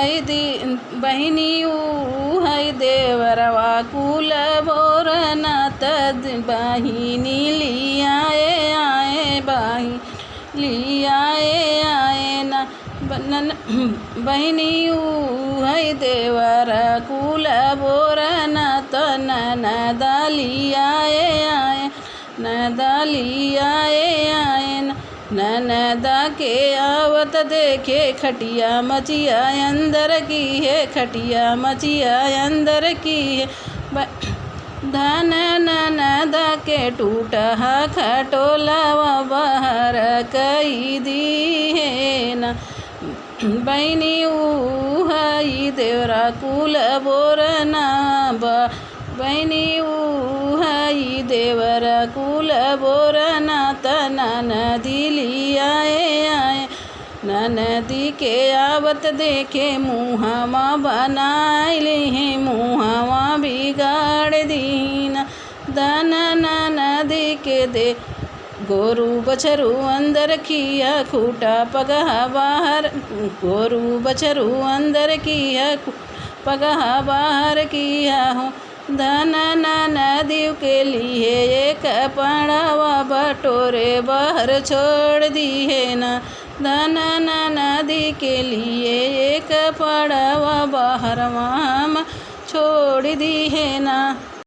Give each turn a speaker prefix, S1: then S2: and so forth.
S1: है बहिनी है देवरवा कुल बोरना तद बहिनी लियाए आए लियाए आए ना बहिनी है देवर कुल बोरना तो ननद लियाए आए ननद के आवत देखे खटिया मचिया अंदर की है खटिया मचिया अंदर की है धन ननद के टूटा खटोला बाहर कई दी है न बहिनी है देवरा कुल बोरना बहिनी है देवरा कुल बोरना ननदी लियाए आए ननदी के आवत देखे मुहवा बनाइले हैं मुहवा बिगाड़ दीन धन ननदी के दे गोरू बछरू अंदर किया खूटा पगहा बाहर गोरू बछरू अंदर किया पगहा बाहर किया हो धन ननदी के लिए एक पड़ावा बटोरे बाहर छोड़ दी है ना धन ननदी के लिए एक पड़ावा बाहर वहाँ छोड़ दी है ना।